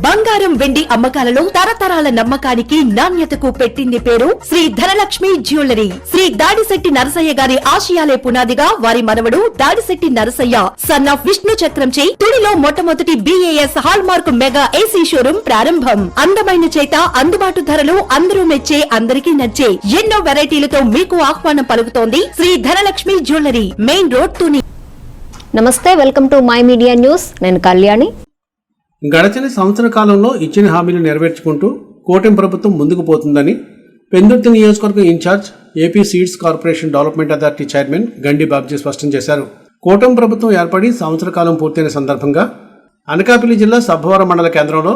బంగారం వెండి అమ్మకాలలో తరతరాల నమ్మకానికి నాణ్యతకు పెట్టింది పేరు శ్రీ ధనలక్ష్మి జ్యువెలరీ. శ్రీ దాడిశెట్టి నరసయ్య గారి ఆశయాలే పునాదిగా వారి మనవడు దాడిశెట్టి నరసయ్య సన్ ఆఫ్ విష్ణు చక్రంచే తుడిలో మొట్టమొదటి BAS hall mark mega AC showroom ప్రారంభం. అందమైన చేత అందుబాటు ధరలు అందరూ మెచ్చే అందరికీ నచ్చే ఎన్నో వెరైటీలతో మీకు ఆహ్వానం పలుకుతోంది Sri Dhanalakshmi jewellery, main road, Tuni. నమస్తే, welcome to my media news. నేను కళ్యాణి. గడచిన సంవత్సర కాలంలో ఇచ్చిన హామీలు నెరవేర్చుకుంటూ కూటమి ప్రభుత్వం ముందుకు పోతుందని పెందుర్తి నియోజకవర్గం incharge AP seeds corporation development authority chairman Gandi Babji స్పష్టం చేశారు. కూటమి ప్రభుత్వం ఏర్పడి సంవత్సర కాలం పూర్తయిన సందర్భంగా అనకాపల్లి జిల్లా సబ్బవరం మండల కేంద్రంలో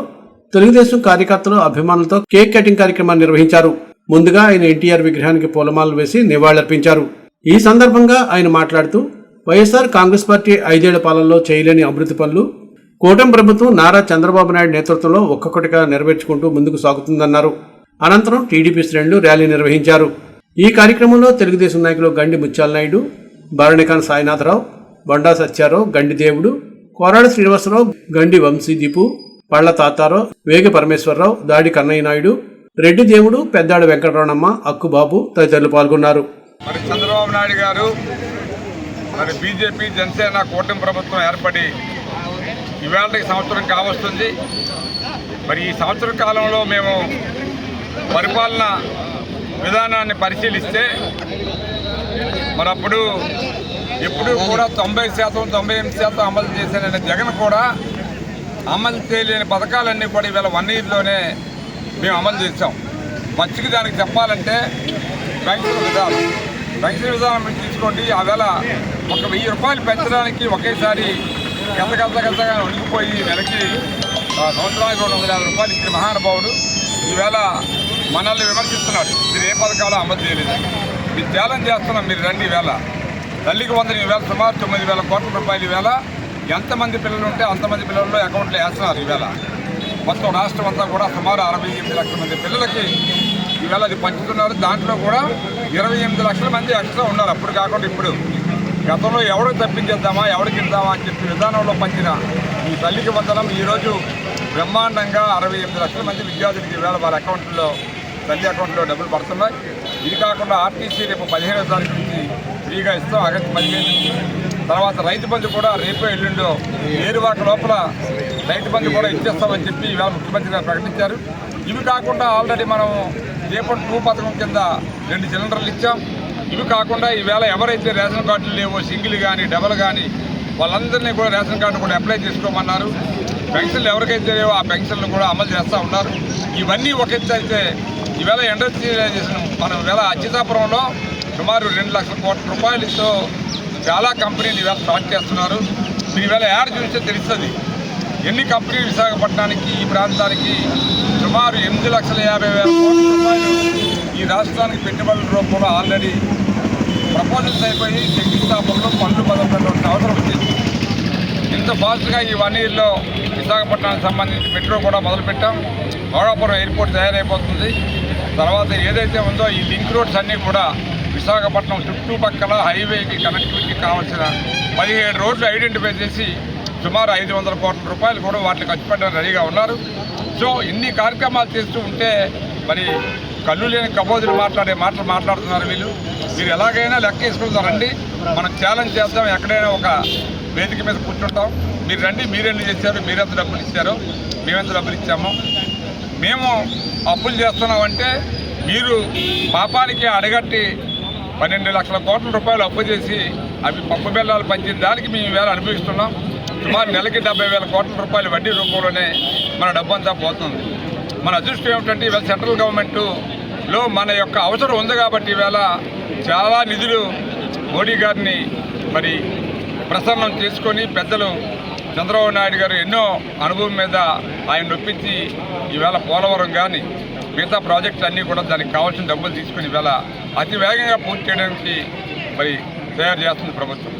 తెలుగుదేశం కార్యకర్తలు అభిమానులతో కేక్ కటింగ్ కార్యక్రమాన్ని నిర్వహించారు. ముందుగా ఆయన ఎన్టీఆర్ విగ్రహానికి పూలమాలలు వేసి నివాళులర్పించారు. ఈ సందర్భంగా ఆయన మాట్లాడుతూ వైఎస్ఆర్ కాంగ్రెస్ పార్టీ 5 ఏళ్ల పాలనలో చేయలేని అభివృద్ధి పనులు కూటమి ప్రభుత్వం నారా చంద్రబాబు నాయుడు నేతృత్వంలో ఒక్కొక్కటిగా నెరవేర్చుకుంటూ ముందుకు సాగుతుందన్నారు. అనంతరం టీడీపీ శ్రేణులు ర్యాలీ నిర్వహించారు. ఈ కార్యక్రమంలో తెలుగుదేశం నాయకులు గండి ముత్యాల నాయుడు, బారణికాన్ సాయినాథరావు, బండా సత్యారావు, గండి దేవుడు, కోరాడ శ్రీనివాసరావు, గండి వంశీదీపు, పళ్ల తాతారావు, వేగ పరమేశ్వరరావు, దాడి కన్నయ్య నాయుడు, రెడ్డి దేవుడు, పెద్దాడ వెంకటరమణమ్మ, అక్కుబాబు తదితరులు పాల్గొన్నారు. చంద్రబాబు నాయుడు గారు బీజేపీ జనసేన కూటమి ప్రభుత్వం ఏర్పడి ఇవాళకి సంవత్సరం కావస్తుంది. ఈ సంవత్సర కాలంలో మేము పరిపాలన విధానాన్ని పరిశీలిస్తే అప్పుడు ఎప్పుడు కూడా 90%, 98% అమలు చేశానని జగన్ కూడా అమలు చేయలేని పథకాలన్నీ కూడా ఇవాళ 1 ఇయర్లోనే మేము అమలు చేసాం. మంచికి దానికి చెప్పాలంటే పెన్షన్ విధానం తీసుకోండి. ఆవేళ 1000 రూపాయలు పెంచడానికి ఒకేసారి గంతగా ఉనికిపోయి నెలకి సంవత్సరానికి 250 రూపాయలు ఇచ్చిన మహానుభావుడు ఈవేళ మనల్ని విమర్శిస్తున్నాడు. మీరు ఏ పథకాలు అమలు చేయలేదు, మీరు ఛాలెంజ్ చేస్తున్నాం, మీరు రండి. ఈవేళ తల్లికి 100 ఈవేళ సుమారు 9,000 కోట్ల రూపాయలు ఈవేళ ఎంతమంది పిల్లలు ఉంటే అంతమంది పిల్లల్లో అకౌంట్లో వేస్తున్నారు. ఈవేళ మొత్తం రాష్ట్రం అంతా కూడా సుమారు 68 లక్షల మంది పిల్లలకి ఈవేళ అది పంచుతున్నారు. దాంట్లో కూడా 28 లక్షల మంది ఎక్స్ట్రా ఉన్నారు. అప్పుడు కాకుండా ఇప్పుడు గతంలో ఎవరికి తప్పించేద్దామా, ఎవరికి ఇద్దామా అని చెప్పి విధానంలో పంచిన ఈ తల్లికి వందనం ఈరోజు బ్రహ్మాండంగా 68 లక్షల మంది విద్యార్థులకి ఈవేళ వాళ్ళ అకౌంట్లో, తల్లి అకౌంట్లో డబ్బులు పడుతున్నాయి. ఇది కాకుండా ఆర్టీసీ రేపు 15వ తారీఖు నుంచి ఫ్రీగా ఇస్తాం, ఆగస్టు 15 నుంచి. తర్వాత రైతు బంధు కూడా రేపో ఎల్లుండో ఏరువాక లోపల రైతు బంధు కూడా ఇచ్చేస్తామని చెప్పి ఈవేళ ముఖ్యమంత్రి గారు ప్రకటించారు. ఇవి కాకుండా ఆల్రెడీ మనం రేపటి 2 పథకం కింద 2 సిలిండర్లు ఇచ్చాం. ఇవి కాకుండా ఈవేళ ఎవరైతే రేషన్ కార్డులు లేవో, సింగిల్ కానీ డబల్ కానీ, వాళ్ళందరినీ కూడా రేషన్ కార్డు కూడా అప్లై చేసుకోమన్నారు. పెన్షన్లు ఎవరికైతే లేవో ఆ పెన్షన్లు కూడా అమలు చేస్తూ ఉన్నారు. ఇవన్నీ ఒక ఎత్తు అయితే ఈవేళ ఇండస్ట్రియలైజేషన్ మనం ఈవేళ అచ్యుతాపురంలో సుమారు 2 లక్షల కోట్ల రూపాయలతో చాలా కంపెనీలు ఈవేళ స్టార్ట్ చేస్తున్నారు. మీరు ఈవేళ యాడ్ చూస్తే తెలుస్తుంది ఎన్ని కంపెనీలు విశాఖపట్నానికి, ఈ ప్రాంతానికి సుమారు 8,50,000 కోట్ల రూపాయలు ఈ రాష్ట్రానికి పెట్టుబడుల రూపంలో ఆల్రెడీ ప్రపోజల్స్ అయిపోయి శంకుస్థాపనలో పనులు మొదలుపెట్టాల్సిన అవసరం వచ్చింది. ఇంత ఫాస్ట్గా ఈ 1 ఇయర్లో విశాఖపట్నానికి సంబంధించి మెట్రో కూడా మొదలుపెట్టాం. భోగాపురం ఎయిర్పోర్ట్ తయారైపోతుంది. తర్వాత ఏదైతే ఉందో ఈ లింక్ రోడ్స్ అన్నీ కూడా విశాఖపట్నం చుట్టుపక్కల హైవేకి కనెక్టివిటీ కావాల్సిన 17 రోడ్లు ఐడెంటిఫై చేసి సుమారు 500 కోట్ల రూపాయలు కూడా వాటిని ఖర్చు పెట్టడానికి రెడీగా ఉన్నారు. సో ఇన్ని కార్యక్రమాలు చేస్తూ ఉంటే కళ్ళు లేని కబోదులు మాట్లాడే మాటలు మాట్లాడుతున్నారు వీళ్ళు. మీరు ఎలాగైనా లెక్క వేసుకుంటారండి, మనం ఛాలెంజ్ చేద్దాం, ఎక్కడైనా ఒక వేదిక మీద కూర్చుంటాం. మీరు రండి, మీరెన్ని చేశారు, మీరెంత డబ్బులు ఇచ్చారో, మేమెంత డబ్బులు ఇచ్చామో. మేము అప్పులు చేస్తున్నామంటే మీరు పాపానికి అడగట్టి 12 లక్షల కోట్ల రూపాయలు అప్పు చేసి అవి పప్పు బెల్లాలు పంచిన దానికి మేము ఈవేళ అనుభవిస్తున్నాం. సుమారు నెలకి 70,000 కోట్ల రూపాయలు వడ్డీ రూపంలోనే మన డబ్బు అంతా పోతుంది. మన అదృష్టం ఏమిటంటే ఈవేళ సెంట్రల్ గవర్నమెంట్లో మన యొక్క అవసరం ఉంది కాబట్టి ఈవేళ చాలా నిధులు మోడీ గారిని ప్రసన్నం చేసుకొని పెద్దలు చంద్రబాబు నాయుడు గారు ఎన్నో అనుభవం మీద ఆయన నొప్పించి ఈవేళ పోలవరం కానీ మిగతా ప్రాజెక్టులు అన్నీ కూడా దానికి కావాల్సిన డబ్బులు తీసుకుని ఈవేళ అతి వేగంగా పూర్తి చేయడానికి తయారు చేస్తుంది ప్రభుత్వం.